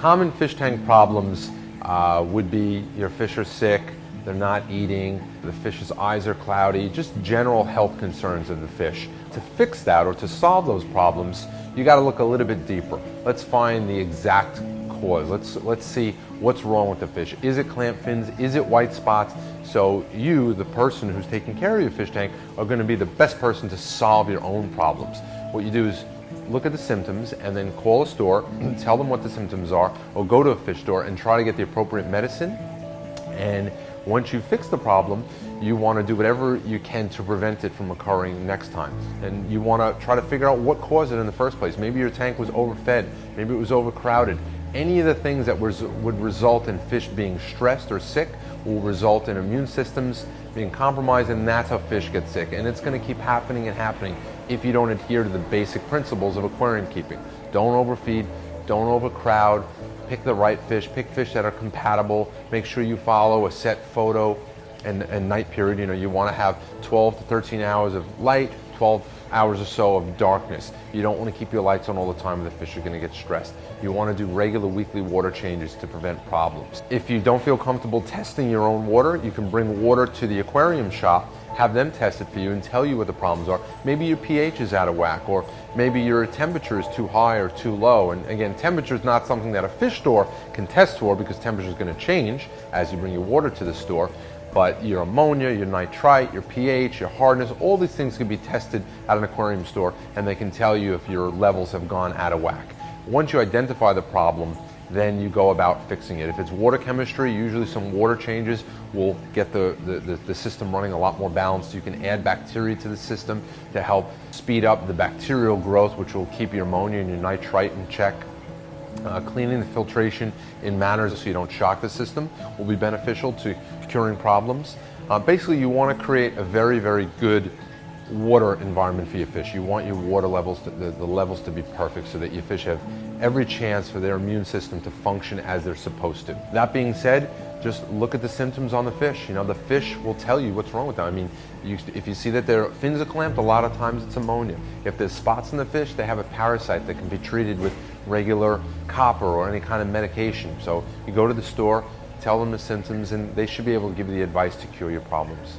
Common fish tank problems would be your fish are sick, they're not eating, the fish's eyes are cloudy, just general health concerns of the fish. To fix that or to solve those problems, you got to look a little bit deeper. Let's find the exact cause. Let's see what's wrong with the fish. Is it clamp fins? Is it white spots? So you, the person who's taking care of your fish tank, are going to be the best person to solve your own problems. What you do is look at the symptoms and then call a store and tell them what the symptoms are, or go to a fish store and try to get the appropriate medicine. And once you fix the problem, you want to do whatever you can to prevent it from occurring next time. And you want to try to figure out what caused it in the first place. Maybe your tank was overfed, maybe it was overcrowded. Any of the things that would result in fish being stressed or sick will result in immune systems being compromised, and that's how fish get sick. And it's going to keep happening and happening if you don't adhere to the basic principles of aquarium keeping. Don't overfeed, don't overcrowd, pick the right fish, pick fish that are compatible, make sure you follow a set photo and night period. You know, you want to have 12 to 13 hours of light, 12 hours or so of darkness. You don't want to keep your lights on all the time, or the fish are going to get stressed. You want to do regular weekly water changes to prevent problems. If you don't feel comfortable testing your own water, you can bring water to the aquarium shop, have them test it for you and tell you what the problems are. Maybe your pH is out of whack, or maybe your temperature is too high or too low. And again, temperature is not something that a fish store can test for, because temperature is going to change as you bring your water to the store. But your ammonia, your nitrite, your pH, your hardness, all these things can be tested at an aquarium store, and they can tell you if your levels have gone out of whack. Once you identify the problem, then you go about fixing it. If it's water chemistry, usually some water changes will get the system running a lot more balanced. You can add bacteria to the system to help speed up the bacterial growth, which will keep your ammonia and your nitrite in check. Cleaning the filtration in manners so you don't shock the system will be beneficial to curing problems. Basically, you want to create a very, very good water environment for your fish. You want your water levels, the levels to be perfect, so that your fish have every chance for their immune system to function as they're supposed to. That being said, just look at the symptoms on the fish. You know, the fish will tell you what's wrong with them. I mean, if you see that their fins are clamped, a lot of times it's ammonia. If there's spots in the fish, they have a parasite that can be treated with regular copper or any kind of medication. So you go to the store, tell them the symptoms, and they should be able to give you the advice to cure your problems.